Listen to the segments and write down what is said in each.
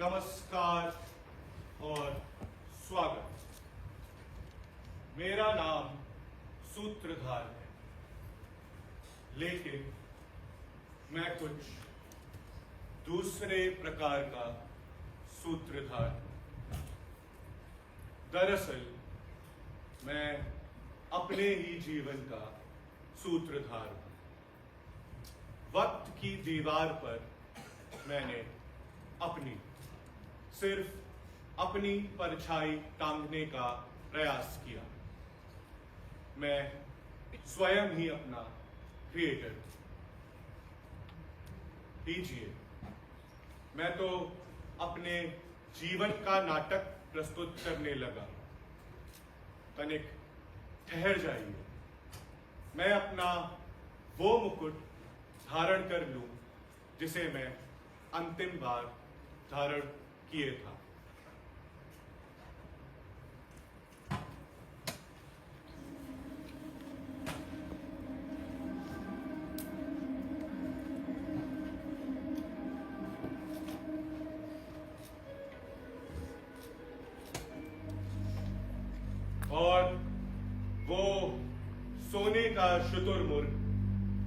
नमस्कार और स्वागत। मेरा नाम सूत्रधार है, लेकिन मैं कुछ दूसरे प्रकार का सूत्रधार हूं। दरअसल मैं अपने ही जीवन का सूत्रधार हूं। वक्त की दीवार पर मैंने सिर्फ अपनी परछाई टांगने का प्रयास किया। मैं स्वयं ही अपना क्रिएटर लीजिए। मैं तो अपने जीवन का नाटक प्रस्तुत करने लगा। तनिक ठहर जाइए, मैं अपना वो मुकुट धारण कर लूं जिसे मैं अंतिम बार धारण किए था। और वो सोने का शुतुरमुर्ग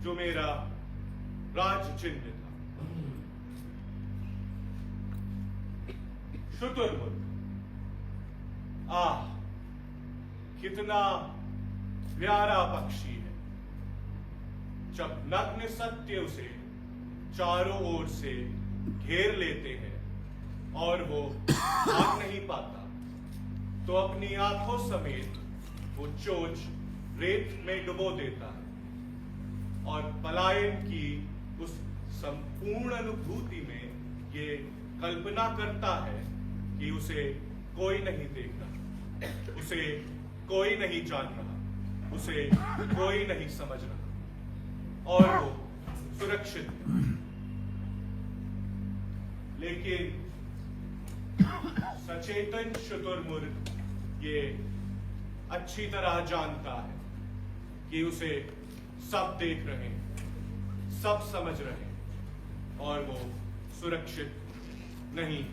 जो मेरा राज चिन्ह था। शुतुरमुर्ग, आह कितना प्यारा पक्षी है। जब नग्न सत्य उसे चारों ओर से घेर लेते हैं और वो भाग नहीं पाता, तो अपनी आंखों समेत वो चोंच रेत में डुबो देता है और पलायन की उस संपूर्ण अनुभूति में ये कल्पना करता है कि उसे कोई नहीं देख रहा, उसे कोई नहीं जान रहा, उसे कोई नहीं समझ रहा और वो सुरक्षित है। लेकिन सचेतन शुतुरमुर्ग ये अच्छी तरह जानता है कि उसे सब देख रहे हैं, सब समझ रहे हैं और वो सुरक्षित नहीं।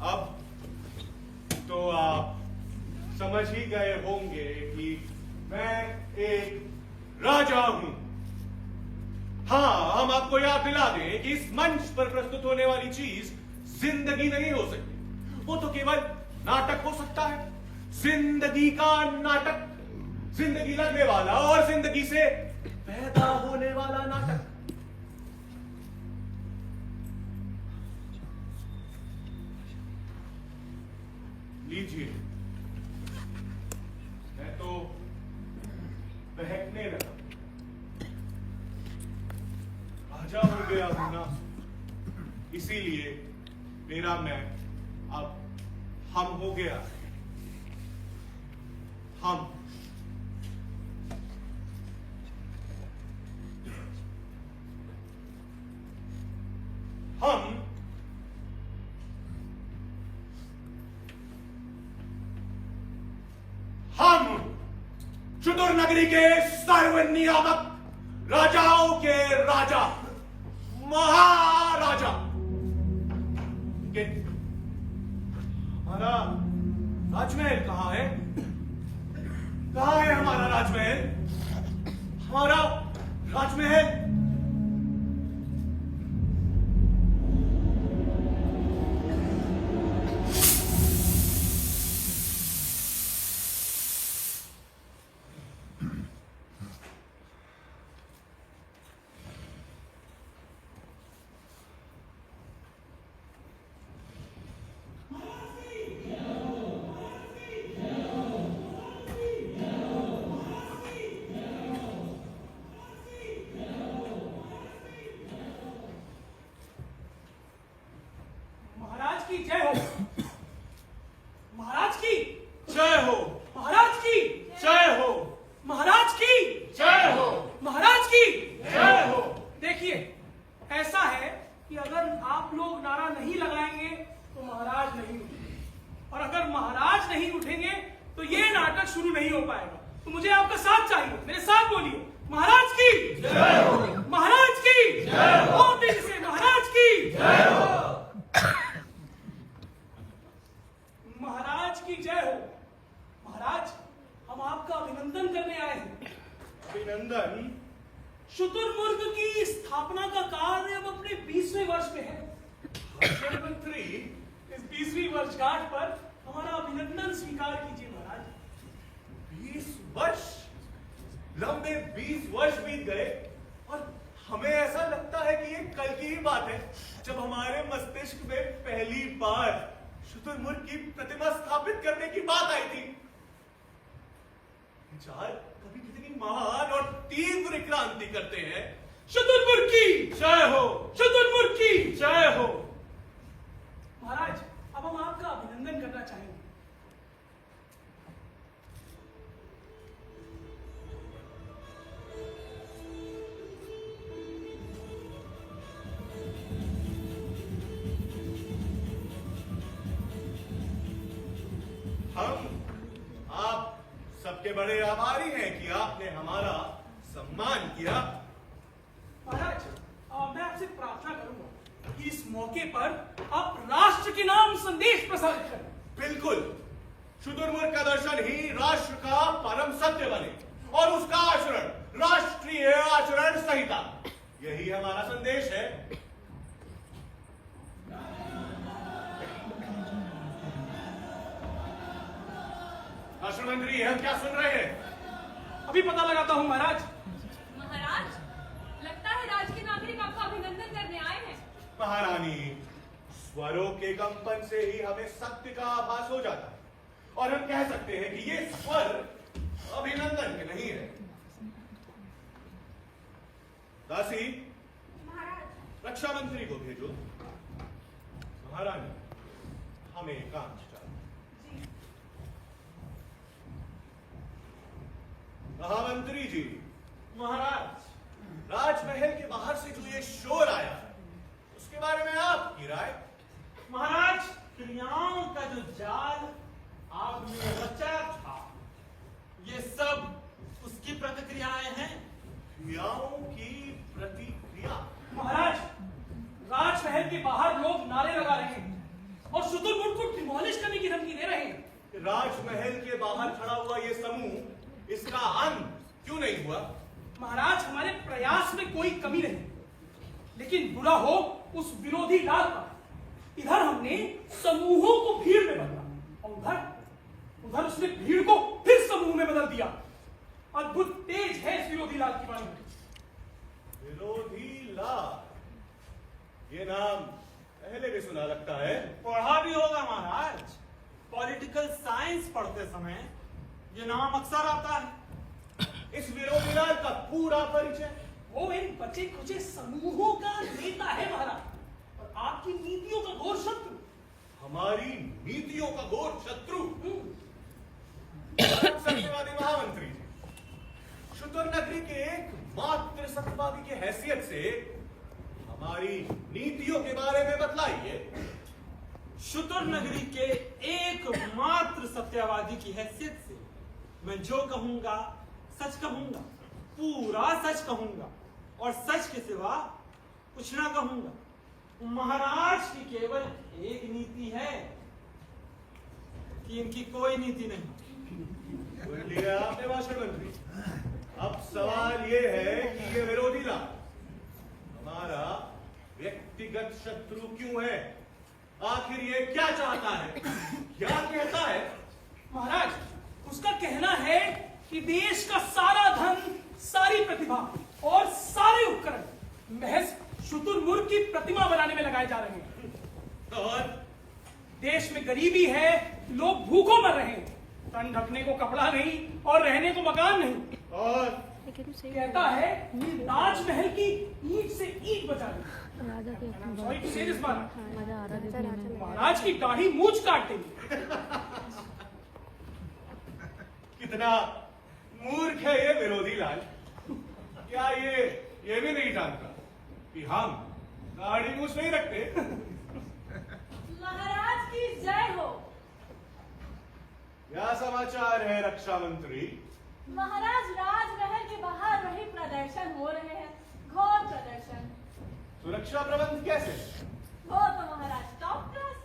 अब तो आप समझ ही गए होंगे कि मैं एक राजा हूं। हाँ, हम आपको याद दिला दें कि इस मंच पर प्रस्तुत होने वाली चीज जिंदगी नहीं हो सकती। वो तो केवल नाटक हो सकता है। जिंदगी का नाटक, जिंदगी लगने वाला और जिंदगी से पैदा होने वाला नाटक। लीजिए, मैं तो बहकने लगा। राजा हो गया हूं ना, इसीलिए मेरा मैं अब हम हो गया। हम शुतुर नगरी के सर्वनियामक राजाओं के राजा, महाराजा। हमारा राजमहल कहां है? कहां है हमारा राजमहल? हमारा राजमहल जय हो। महाराज की जय हो। महाराज की जय हो। महाराज की जय हो। महाराज की जय हो। देखिए, ऐसा है कि अगर आप लोग नारा नहीं लगाएंगे तो महाराज नहीं उठेंगे, और अगर महाराज नहीं उठेंगे तो ये नाटक शुरू नहीं हो पाएगा। तो मुझे आपका साथ चाहिए। मेरे साथ बोलिए, महाराज की जय हो। महाराज की जय हो। और दिल से महाराज की जय हो। महाराज, हम आपका अभिनंदन करने आए हैं। अभिनंदन? शुतुरमुर्ग की स्थापना का कार्य अब अपने 20वें वर्ष में है। भाषण मंत्री, इस 20वीं वर्षगांठ पर हमारा अभिनंदन स्वीकार कीजिए महाराज। 20 वर्ष? लंबे 20 वर्ष बीत गए और हमें ऐसा लगता है कि ये कल की ही बात है जब हमारे मस्तिष्क में पहली बार शुतुरमुर्ग की प्रतिमा स्थापित करने की बात आई थी। विचार कभी कितनी महान और तीव्र क्रांति करते हैं। शुतुरमुर्ग की जय हो! शुतुरमुर्ग की जय हो! महाराज, अब हम आपका अभिनंदन करना चाहेंगे। हम आप सबके बड़े आभारी हैं कि आपने हमारा सम्मान किया। महाराज, मैं आपसे प्रार्थना करूंगा कि इस मौके पर आप राष्ट्र के नाम संदेश प्रसारित करें। बिल्कुल, शुतुरमुर्ग का दर्शन ही राष्ट्र का परम सत्य बने और उसका आचरण राष्ट्रीय आचरण संहिता, यही हमारा संदेश है। राष्ट्र मंत्री, हम क्या सुन रहे हैं? अभी पता लगाता हूं महाराज। महाराज, लगता है राज के नागरिक आपका अभिनंदन करने आए हैं। महारानी, स्वरों के कंपन से ही हमें सत्य का आभास हो जाता है और हम कह सकते हैं कि ये स्वर अभिनंदन के नहीं है। दासी, महाराज, रक्षा मंत्री को भेजो। महारानी, हमें एकांत चाहिए। महामंत्री जी। महाराज, राजमहल के बाहर से जो ये शोर आया उसके बारे में आपकी राय? महाराज, क्रियाओं का जो जाल आपने रचा था, ये सब उसकी प्रतिक्रियाएं हैं। क्रियाओं की प्रतिक्रिया? महाराज, राजमहल के बाहर लोग नारे लगा रहे हैं और शुतुरमुर्ग को डिमोलिश करने की धमकी दे रहे हैं। राजमहल के बाहर खड़ा हुआ ये समूह, इसका अंत क्यों नहीं हुआ? महाराज, हमारे प्रयास में कोई कमी नहीं, लेकिन बुरा हो उस विरोधी लाल का। इधर हमने समूहों को भीड़ में बदला और उधर उसने भीड़ को फिर समूह में बदल दिया। अद्भुत तेज है इस विरोधी लाल की वाणी। विरोधी लाल, ये नाम पहले भी सुना लगता है। पढ़ा भी होगा महाराज, पॉलिटिकल साइंस पढ़ते समय ये नाम अक्सर आता है। इस विरोधी लाल का पूरा परिचय? वो इन बचे खुचे समूहों का नेता है महाराज, और आपकी नीतियों का घोर शत्रु। हमारी नीतियों का घोर शत्रु? सत्यवादी महामंत्री जी, शुतुर नगरी के एकमात्र सत्यवादी की हैसियत से हमारी नीतियों के बारे में बतलाइए। शुतुर नगरी के एकमात्र सत्यवादी की हैसियत से मैं जो कहूंगा सच कहूंगा, पूरा सच कहूंगा और सच के सिवा कुछ ना कहूंगा। महाराज की केवल एक नीति है कि इनकी कोई नीति नहीं। बोल लिया आपने भाषण मंत्री। अब सवाल ये है कि ये विरोधी लाल हमारा व्यक्तिगत शत्रु क्यों है? आखिर ये क्या चाहता है, क्या कहता है? महाराज, उसका कहना है कि देश का सारा धन, सारी प्रतिभा और सारे उपकरण महज शुतुरमुर्ग की प्रतिमा बनाने में लगाए जा रहे हैं। और देश में गरीबी है, लोग भूखों मर रहे हैं, तन ढकने को कपड़ा नहीं और रहने को मकान नहीं। और कहता है कि ताजमहल की ईंट से ईंट बचा ली। राजा के Sorry to say this, महाराज। मजा आ रहा है। महाराज की दाढ़ी मूंछ काट देंगे। कितना मूर्ख है ये विरोधी लाल। क्या ये भी नहीं जानता कि हम दाढ़ी मूछ नहीं रखते? महाराज की जय हो। क्या समाचार है रक्षा मंत्री? महाराज, राजमहल के बाहर वही प्रदर्शन हो रहे हैं, घोर प्रदर्शन। सुरक्षा प्रबंध कैसे? वो तो महाराज टॉप क्लास।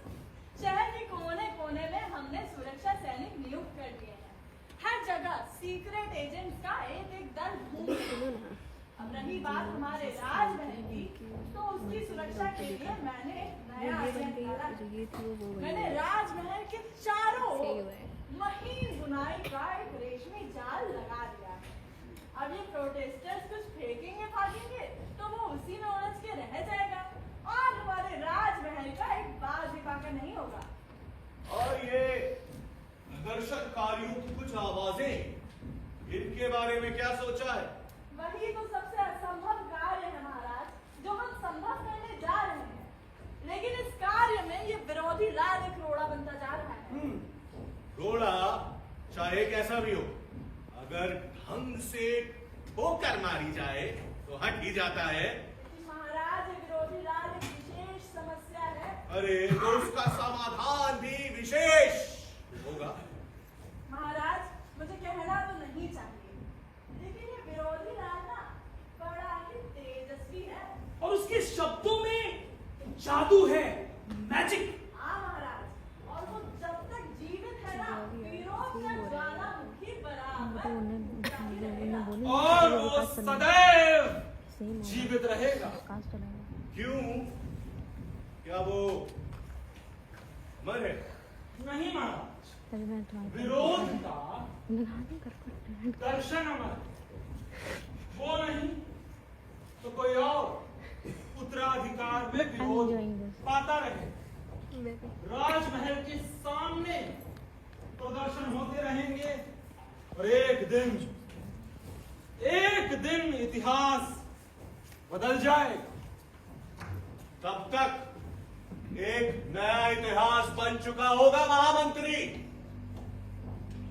शहर के कोने कोने में हमने सुरक्षा सैनिक नियुक्त कर दिए हैं। हर जगह सीक्रेट एजेंट्स का एक एक दल घूमते हैं। अब रही बात हमारे राजमहल की, तो उसकी सुरक्षा के लिए मैंने एक नया आइडिया निकाला। मैंने राजमहल के चारों ओर महीन बुनाई का एक रेशमी जाल लगा दिया है। अब ये प्रोटेस्टर्स कुछ फेंकेंगे भागेंगे तो वो उसी में उलझ के रह जाएगा और हमारे राजमहल का एक बाल भी बाका नहीं होगा। और ये प्रदर्शनकारियों की कुछ आवाजें, इनके बारे में क्या सोचा है? वही तो सबसे असंभव कार्य है महाराज, जो हम संभव करने जा रहे हैं। लेकिन इस कार्य में ये विरोधी लाल एक रोड़ा बनता जा रहा है। रोड़ा चाहे कैसा भी हो, अगर ढंग से ठोकर मारी जाए तो हट ही जाता है। महाराज, ये विरोधी लाल एक विशेष समस्या है। अरे तो उसका समाधान भी विशेष होगा। महाराज, मुझे कहना तो नहीं चाहिए, लेकिन ये विरोधी लाल ना बड़ा ही तेजस्वी है। और उसके शब्दों में जादू है, मैजिक। हाँ महाराज, और वो जब तक जीवित है ना, विरोध का ज्वालामुखी बराबर और वो सदैव जीवित रहेगा। क्यों? क्या वो अमर है? नहीं महाराज, विरोध का दर्शन अमर, वो नहीं तो कोई और उत्तराधिकार में विरोध पाता रहे। राजमहल के सामने प्रदर्शन होते रहेंगे और एक दिन इतिहास बदल जाएगा। तब तक एक नया इतिहास बन चुका होगा महामंत्री।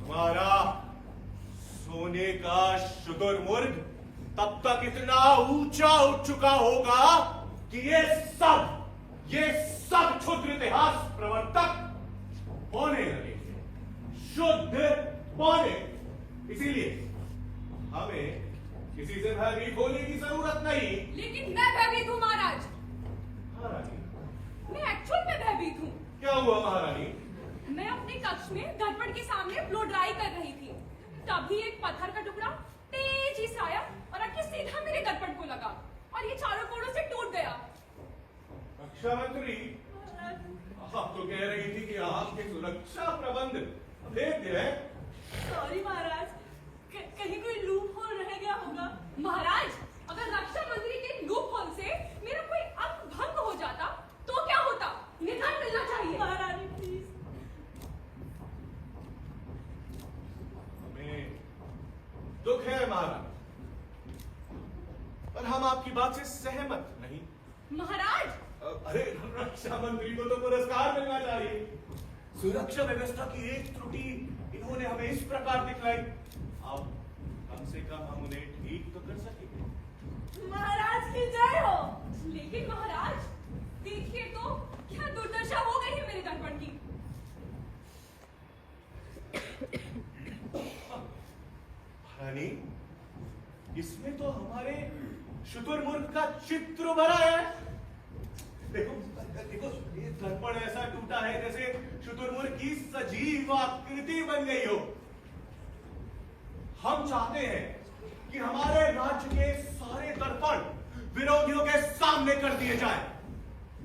हमारा सोने का शुतुरमुर्ग तब तक इतना ऊंचा उठ चुका होगा कि ये सब क्षुद्र इतिहास प्रवर्तक होने लगेंगे, शुद्ध होने। इसीलिए हमें किसी से भयभीत होने की जरूरत नहीं। लेकिन मैं भयभीत हूँ महाराज। महारानी, मैं एक्चुअल में भयभीत हूँ। क्या हुआ महारानी? मैं अपने कक्ष में दर्पण के सामने ब्लो ड्राई कर रही थी, तभी एक पत्थर का टुकड़ा तेजी से आया और आके सीधा मेरे दर्पण को लगा और ये चारों कोणों से टूट गया। रक्षा मंत्री, आप तो कह रही थी कि आपके सुरक्षा प्रबंध भेद्य है। सॉरी महाराज, कहीं कोई लूप होल रह गया होगा। महाराज, अगर रक्षा मंत्री के लूप होल से मेरा कोई अंग भंग हो जाता तो क्या होता? निदान मिलना चाहिए। महारानी प्लीज। हमें दुख है महारानी, पर हम आपकी बात से सहमत नहीं। महाराज, अरे रक्षा मंत्री को तो पुरस्कार मिलना चाहिए। सुरक्षा व्यवस्था की एक त्रुटि इन्होंने हमें इस प्रकार दिखलाई, अब कम से कम हम उन्हें ठीक तो कर सकेंगे। महाराज की जय हो। लेकिन महाराज देखिए तो क्या दुर्दशा हो गई है मेरे दर्पण की। महारानी, इसमें तो हमारे शुतुरमुर्ग का चित्र भरा है। देखो देखो, ये दर्पण ऐसा टूटा है जैसे शुतुरमुर्ग की सजीव आकृति बन गई हो। हम चाहते हैं कि हमारे राज्य के सारे दर्पण विरोधियों के सामने कर दिए जाएं।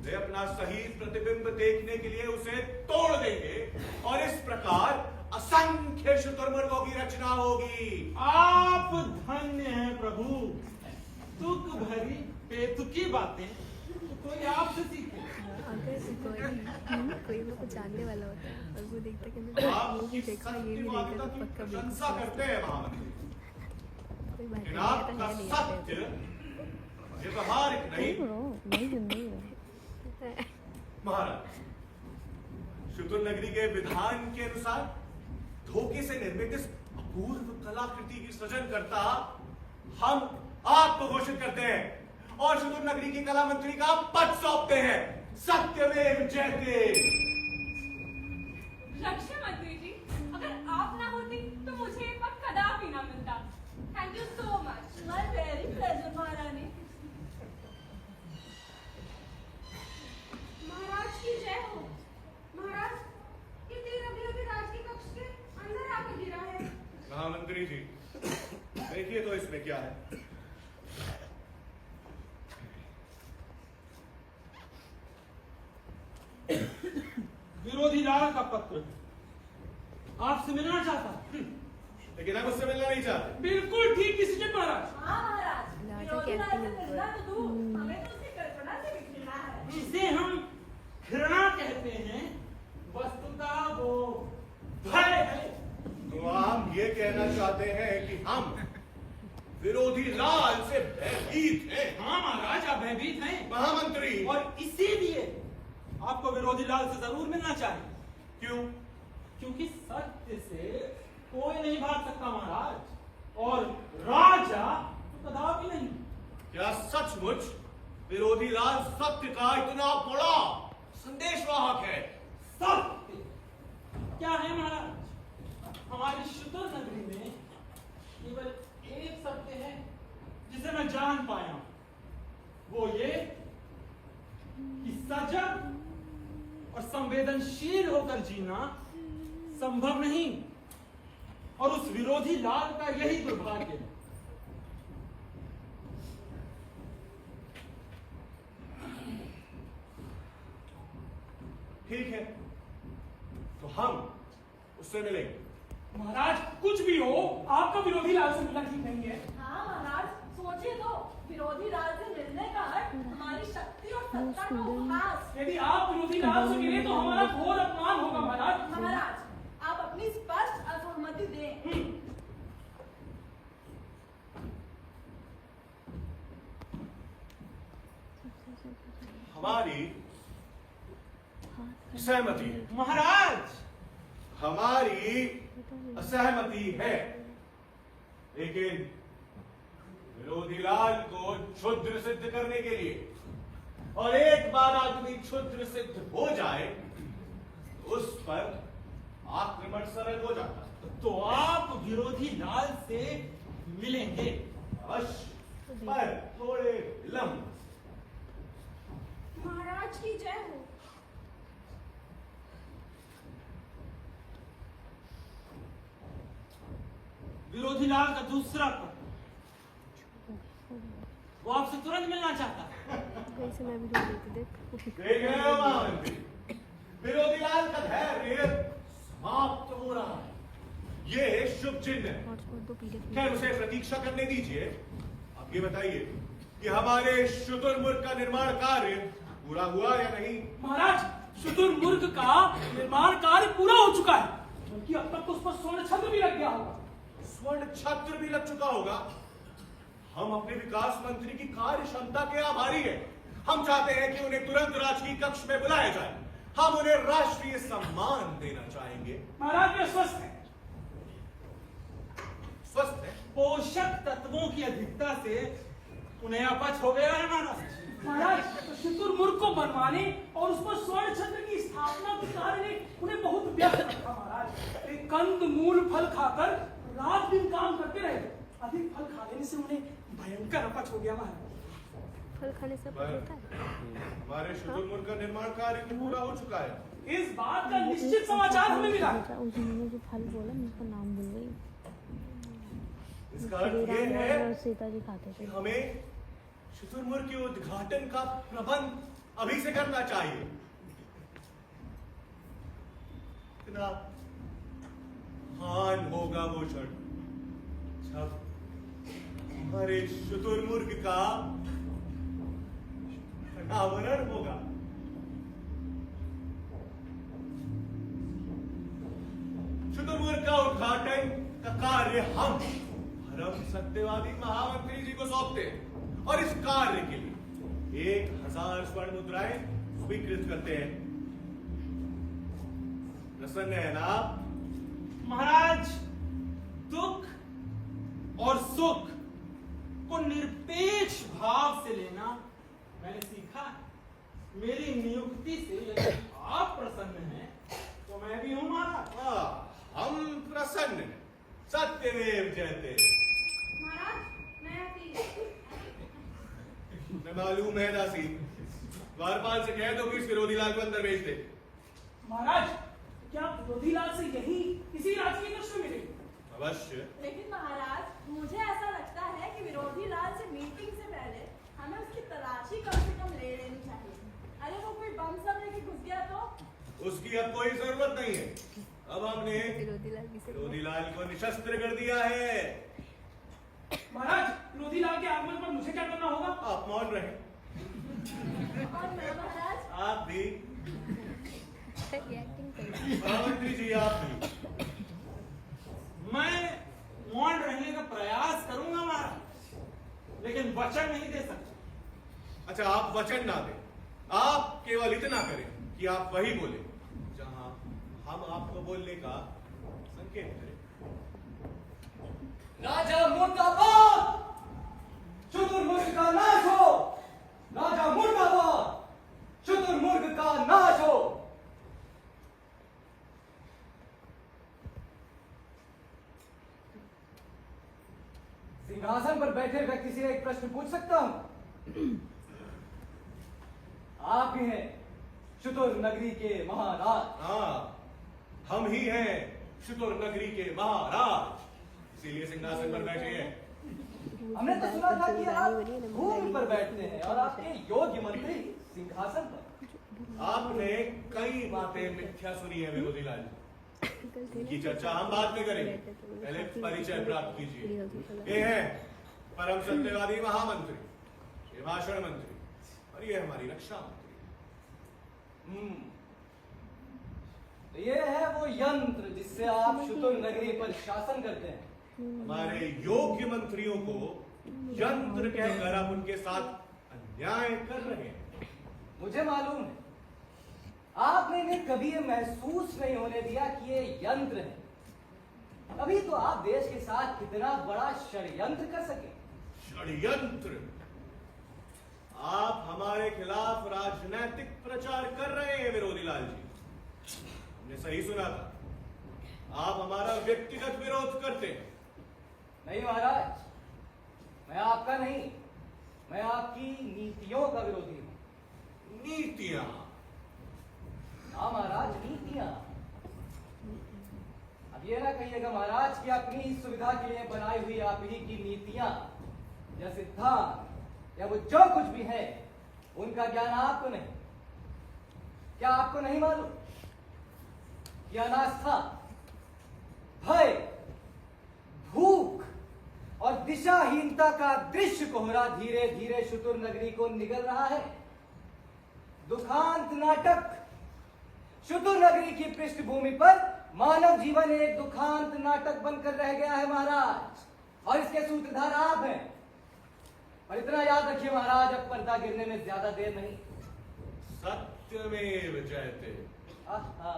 वे अपना सही प्रतिबिंब देखने के लिए उसे तोड़ देंगे और इस प्रकार असंख्य शुतुरमुर्गों की रचना होगी। आप धन्य हैं प्रभु। तुक भरी बेतुकी बातें तो कोई आपसे सीखे। अगर कोई वो कुछ जानने वाला होता है और वो देखता कि मैंने आप वो भी देखा, ये भी देखा, तो पक्का प्रशंसा करते हैं महामंत्री, कोई बात लेकिन नहीं, आपका ये तो सत्य व्यवहारिक नहीं। नहीं महाराज, शुतुर नगरी के विधान के अनुसार धोखे से निर्मित इस अपूर्व कलाकृति की सृजन करता हम आपको घोषित करते हैं और शुतुर नगरी की कला मंत्री का पद सौंपते हैं। सत्यमेव जयते। रक्षा मंत्री जी, अगर आप ना होती तो मुझे ये पद कदापि ना मिलता। Thank you so much. My very pleasure महारानी। महामंत्री जी, देखिए तो इसमें क्या है। विरोधी लाल का पत्र आपसे मिलना चाहता। लेकिन हम उससे मिलना नहीं चाहते। बिल्कुल ठीक डिसीजन महाराज। हाँ महाराज, राजा विरोधी कहते लाल हैं से मिलना तो दूर, हमें तो उसकी कल्पना से भी घृणा है। इसे हम घृणा कहते हैं, वस्तुतः वो भय है। तो आप ये कहना चाहते हैं कि हम विरोधी लाल से भयभीत हैं। हाँ महाराज, आप भयभीत हैं महामंत्री, और इसीलिए आपको विरोधी लाल से जरूर मिलना चाहिए। क्यों? क्योंकि सत्य से कोई नहीं भाग सकता महाराज, और राजा तो कदापि नहीं। क्या सचमुच विरोधी लाल सत्य का इतना बड़ा संदेशवाहक है? सत्य क्या है महाराज? हमारी शुतुर नगरी में केवल एक सत्य है जिसे मैं जान पाया हूं, वो ये कि सजग और संवेदनशील होकर जीना संभव नहीं, और उस विरोधी लाल का यही दुर्भाग्य है। ठीक है, तो हम उससे मिलेंगे। महाराज कुछ भी हो, आपका विरोधी लाल से मिलना ठीक नहीं है। हाँ महाराज, सोचिए तो, विरोधी लाल से मिलने का अर्थ हमारी शक्ति और सत्ता का उपहास। यदि आप विरोधी लाल से मिले तो हमारा घोर अपमान होगा महाराज। महाराज, आप अपनी स्पष्ट असहमति दें। हमारी सहमति है। महाराज, हमारी असहमति है, लेकिन विरोधी लाल को क्षुद्र सिद्ध करने के लिए, और एक बार आदमी क्षुद्र सिद्ध हो जाए तो उस पर आक्रमण सरल हो जाता है। तो आप विरोधी लाल से मिलेंगे? अवश्य, पर थोड़े विलंब। महाराज की जय हो। विरोधी लाल का दूसरा पत्र, वो आपसे तुरंत मिलना चाहता है। वैसे मैं भी ढूंढ रही थी, देख। देख रहे हो महामंत्री, विरोधी लाल का धैर्य समाप्त हो रहा है। ये शुभ चिन्ह है। हॉटस्पॉट दो PDF खैर, उसे प्रतीक्षा करने दीजिए। आप ये बताइए कि हमारे शुतुरमुर्ग का निर्माण कार्य पूरा हुआ या नहीं? महाराज, शुतुरमुर्ग का निर्माण कार्य पूरा हो चुका है, बल्कि अब तक तो उस पर स्वर्ण छत्र भी लग गया होगा। स्वर्ण छत्र भी लग चुका होगा। हम अपने विकास मंत्री की कार्य क्षमता के आभारी हैं। हम चाहते हैं कि उन्हें तुरंत राजकीय कक्ष में बुलाया जाए। हम उन्हें राष्ट्रीय सम्मान देना चाहेंगे। महाराज वे स्वस्थ है। स्वस्थ है? पोषक तत्वों की अधिकता से उन्हें अपच हो गया है महाराज। महाराज, तो शुतुरमुर्ग को बनवाने और उस पर स्वर्ण छत्र की स्थापना के कार्य ने उन्हें बहुत व्यस्त रखा महाराज। वे कंद मूल फल खाकर रात दिन काम करते रहे। अधिक फल खा लेने से उन्हें भयंकर अपच हो गया महाराज। फल खाने से अपच होता है? हमारे शुतुरमुर्ग का निर्माण कार्य तो पूरा हो चुका है। इस बात का निश्चित समाचार हमें मिला। उसने जो फल बोला, मैं उसका नाम भूल गई। इसका अर्थ ये है और सीता जी खाते कि थे। हमें शुतुरमुर्ग के उद्घाटन का प्रबंध अभी से करना चाहिए। इतना महान होगा वो क्षण जब हमारे शुतुरमुर्ग का अनावरण होगा। शुतुरमुर्ग का उद्घाटन का कार्य हम परम सत्यवादी महामंत्री जी को सौंपते हैं, और इस कार्य के लिए 1000 स्वर्ण मुद्राएं स्वीकृत करते हैं। प्रसन्न है ना? महाराज, दुख और सुख को निरपेक्ष भाव से लेना मैंने सीखा है। मेरी नियुक्ति से यदि आप प्रसन्न हैं तो मैं भी हूं महाराज। हम प्रसन्न हैं। सत्यमेव जयते। महाराज, मैं आती। मैं मालूम है दासी, द्वारपाल से कह दो कि इस विरोधी लाल को अंदर भेज दे। महाराज, क्या विरोधी लाल से यही इसी राजकीय कक्ष में मिले? अवश्य। लेकिन उसकी अब कोई जरूरत नहीं है। अब हमने विरोधीलाल भी से विरोधीलाल को निशस्त्र कर दिया है। महाराज विरोधीलाल के आगमन पर मुझे क्या करना होगा? आप मौन रहे। और मैं महाराज, आप भी एक्टिंग कर महामंत्री जी, आप भी। मैं मौन रहने का प्रयास करूंगा महाराज, लेकिन वचन नहीं दे सकता। अच्छा, आप वचन ना दें, आप केवल इतना करें कि आप वही बोले जहां हम आपको बोलने का संकेत करें। राजा मुर्दाबाद, शुतुरमुर्ग का नाश हो। राजा मुर्दाबाद, शुतुरमुर्ग का नाश हो। सिंहासन पर बैठे व्यक्ति से एक प्रश्न पूछ सकता हूं? आप ही हैं शुतुर नगरी के महाराज। हाँ, हम ही हैं शुतुर नगरी के महाराज, इसीलिए सिंहासन पर बैठे हैं। हमने तो सुना था कि आप भूमि पर बैठते हैं और आपके योग्य मंत्री सिंहासन पर। आपने कई बातें मिथ्या सुनी है विरोधीलाल, की चर्चा हम बाद में करेंगे, पहले परिचय प्राप्त कीजिए। ये है परम सत्यवादी महामंत्री, ये भाषण मंत्री, और ये हमारी रक्षा मंत्री। तो ये है वो यंत्र जिससे आप शुतुर नगरी पर शासन करते हैं। हमारे योग्य मंत्रियों को यंत्र कहकर आप उनके साथ अन्याय कर रहे हैं। मुझे मालूम है, आपने इन्हें कभी ये महसूस नहीं होने दिया कि ये यंत्र है। अभी तो आप देश के साथ कितना बड़ा षड्यंत्र कर सके। षड्यंत्र? आप हमारे खिलाफ राजनीतिक प्रचार कर रहे हैं विरोधीलाल जी। हमने सही सुना था, आप हमारा व्यक्तिगत विरोध करते हैं। नहीं महाराज, मैं आपका नहीं, मैं आपकी नीतियों का विरोधी हूं। नीतियां? हाँ महाराज, नीतियां। अब ये ना कहिएगा महाराज कि अपनी ही सुविधा के लिए बनाई हुई आप ही की नीतियां या सिद्धांत या वो जो कुछ भी है उनका ज्ञान आपको नहीं। क्या आपको नहीं मालूम कि अनास्था, भय, भूख और दिशाहीनता का दृश्य कोहरा धीरे धीरे शुतुर नगरी को निगल रहा है। दुखांत नाटक। शुतुर नगरी की पृष्ठभूमि पर मानव जीवन एक दुखांत नाटक बनकर रह गया है महाराज, और इसके सूत्रधार आप हैं। और इतना याद रखिए महाराज, अब पर्दा गिरने में ज्यादा देर नहीं। सत्यमेव जयते। आहा,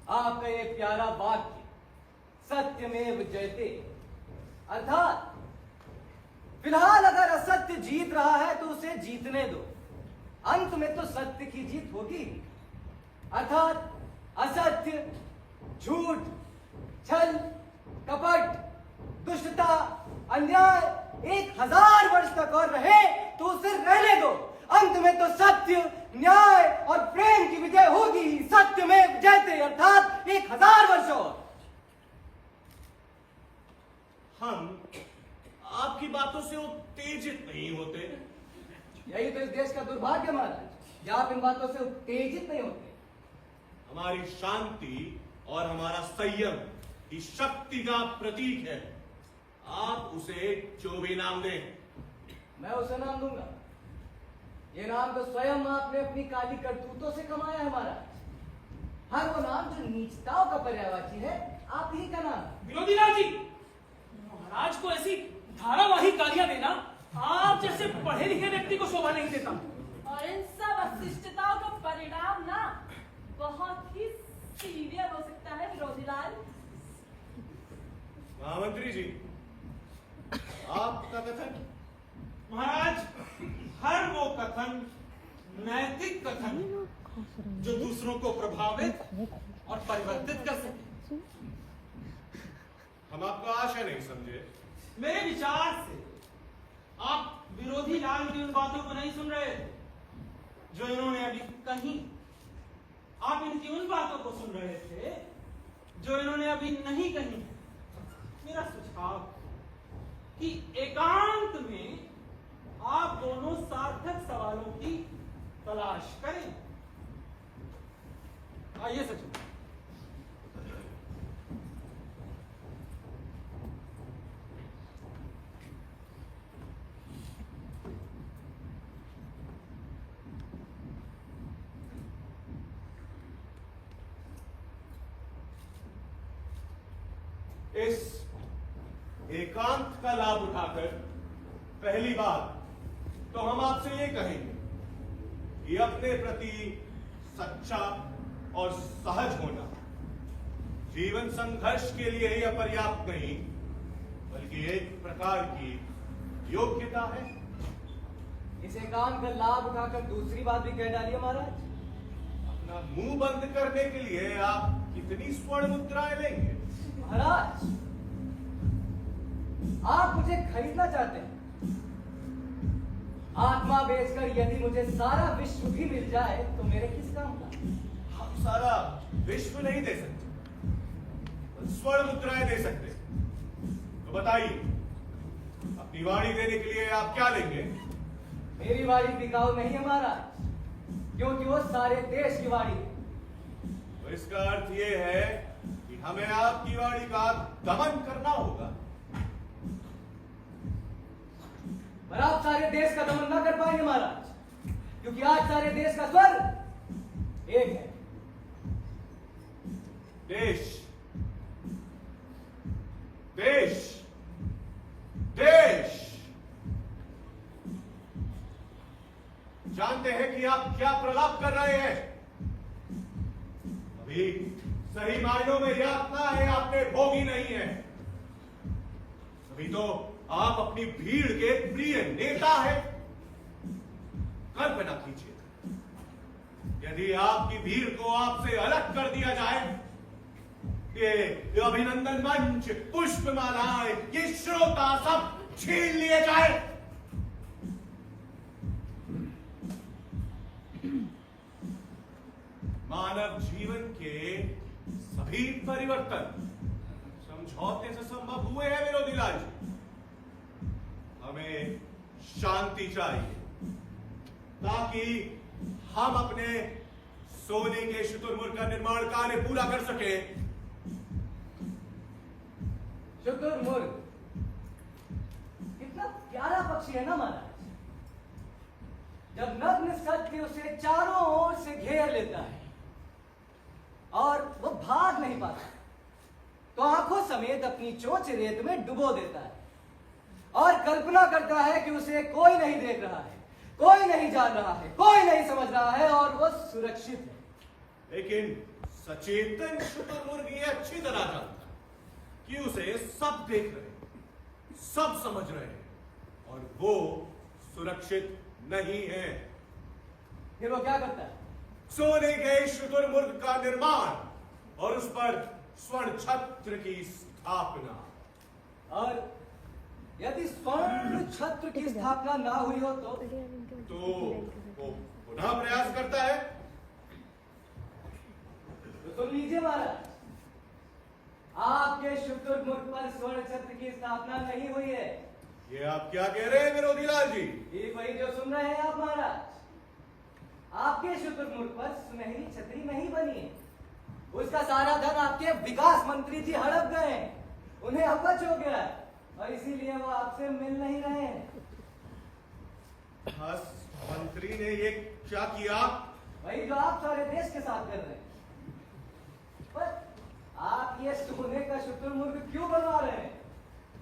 आपका ये प्यारा वाक्य सत्यमेव जयते, अर्थात फिलहाल अगर असत्य जीत रहा है तो उसे जीतने दो, अंत में तो सत्य की जीत होगी। अर्थात असत्य, झूठ, छल, कपट, दुष्टता, अन्याय 1000 वर्ष तक और रहे तो उसे रहने दो, अंत में तो सत्य, न्याय और प्रेम की विजय होगी। सत्य में जयते, अर्थात 1000 वर्ष और। हम आपकी बातों से उत्तेजित नहीं होते। यही तो इस देश का दुर्भाग्य महाराज, कि आप इन बातों से उत्तेजित नहीं होते। हमारी शांति और हमारा संयम की शक्ति का प्रतीक है। आप उसे जो भी नाम दें। मैं उसे नाम दूंगा। ये नाम तो स्वयं आपने अपनी काली करतूतों से कमाया है महाराज। हर वो नाम जो नीचताओं का पर्यायवाची है, आप ही का नाम। विरोधीलाल जी, महाराज को ऐसी धारावाही गालियां देना आप जैसे पढ़े लिखे व्यक्ति को शोभा नहीं देता। और इन सब अशिष्टताओं का परिणाम ना बहुत ही सीवियर हो सकता है विरोधीलाल। महामंत्री जी, आपका कथन? महाराज, हर वो कथन नैतिक कथन जो दूसरों को प्रभावित और परिवर्तित कर सके। हम आपका आशय नहीं समझे। मेरे विचार से आप विरोधी लाल की उन बातों को नहीं सुन रहे जो इन्होंने अभी कही। आप इनकी उन बातों को सुन रहे थे जो इन्होंने अभी नहीं कही। मेरा सुझाव कि एकांत में आप दोनों सार्थक सवालों की तलाश करें। आइए सचिन। इस एकांत का लाभ उठाकर पहली बात तो हम आपसे ये कहेंगे कि अपने प्रति सच्चा और सहज होना जीवन संघर्ष के लिए ही अपर्याप्त नहीं बल्कि एक प्रकार की योग्यता है। इस एकांत का लाभ उठाकर दूसरी बात भी कह डालिए महाराज। अपना मुंह बंद करने के लिए आप कितनी स्वर्ण मुद्राएं लेंगे? महाराज, आप मुझे खरीदना चाहते हैं। आत्मा बेचकर यदि मुझे सारा विश्व भी मिल जाए तो मेरे किस काम का? हम सारा विश्व नहीं दे सकते, स्वर्ण मुद्राएं दे सकते। तो बताइए, अपनी वाणी देने के लिए आप क्या लेंगे? मेरी वाणी बिकाऊ नहीं है महाराज, क्योंकि वो सारे देश की वाणी है। तो इसका अर्थ यह है कि हमें आपकी वाणी का दमन करना होगा। पर आप सारे देश का दमन ना कर पाएंगे महाराज, क्योंकि आज सारे देश का स्वर एक है। देश देश देश जानते हैं कि आप क्या प्रलाप कर रहे हैं? अभी सही मायनों में यातना है, आपने भोगी नहीं है। अभी तो आप अपनी भीड़ के प्रिय नेता हैं। कल्पना कीजिए, यदि आपकी भीड़ को आपसे अलग कर दिया जाए, ये अभिनंदन मंच, पुष्पमालाएं, ये श्रोता सब छीन लिए जाए, मानव जीवन के सभी परिवर्तन समझौते से संभव हुए हैं विरोधी लाल जी। हमें शांति चाहिए ताकि हम अपने सोने के शुतुरमुर्ग का निर्माण कार्य पूरा कर सके। शुतुरमुर्ग कितना प्यारा पक्षी है ना महाराज। जब नग्न सत्य उसे चारों ओर से घेर लेता है और वो भाग नहीं पाता, तो आंखों समेत अपनी चोंच रेत में डुबो देता है और कल्पना करता है कि उसे कोई नहीं देख रहा है, कोई नहीं जान रहा है, कोई नहीं समझ रहा है और वो सुरक्षित है। लेकिन सचेतन शुतुरमुर्ग ये अच्छी तरह जानता है कि उसे सब देख रहे हैं, सब समझ रहे हैं और वो सुरक्षित नहीं है। फिर वो क्या करता है? सोने के शुतुरमुर्ग का निर्माण और उस पर स्वर्ण छत्र की स्थापना। और यदि स्वर्ण छत्र की स्थापना ना हुई हो तो वो पुनः प्रयास करता है। तो सुन लीजिए महाराज, आपके शुतुरमुर्ग पर स्वर्ण छत्र की स्थापना नहीं हुई है। ये आप क्या कह रहे हैं विरोधी लाल जी? ये वही जो सुन रहे हैं आप महाराज। आपके शुतुरमुर्ग पर सुनहरी छतरी नहीं बनी है। उसका सारा धन आपके विकास मंत्री जी हड़प गए हैं, उन्हें अपच हो गया है और इसीलिए वो आपसे मिल नहीं रहे हैं। विकास मंत्री ने ये क्या किया? वही जो आप सारे देश के साथ कर रहे हैं। पर आप ये सोने का शुतुरमुर्ग क्यों बनवा रहे हैं?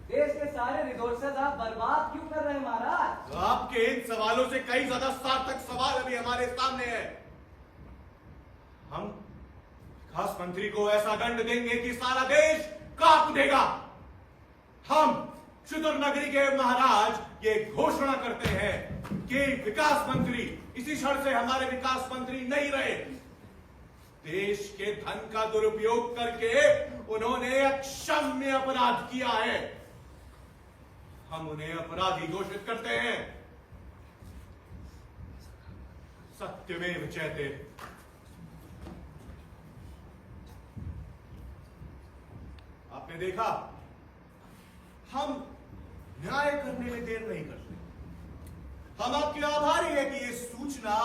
देश के सारे रिसोर्सेज आप बर्बाद क्यों कर रहे हैं महाराज? तो आपके इन सवालों से कई ज्यादा सार्थक सवाल अभी हमारे सामने है। हम विकास मंत्री को ऐसा दंड देंगे कि सारा देश कांप उठेगा। हम शुतुर नगरी के महाराज ये घोषणा करते हैं कि विकास मंत्री इसी क्षण से हमारे विकास मंत्री नहीं रहे। देश के धन का दुरुपयोग करके उन्होंने अक्षम्य अपराध किया है। हम उन्हें अपराधी घोषित करते हैं। सत्यमेव जयते। आपने देखा, हम न्याय करने में देर नहीं करते। हम आपके आभारी हैं कि ये सूचना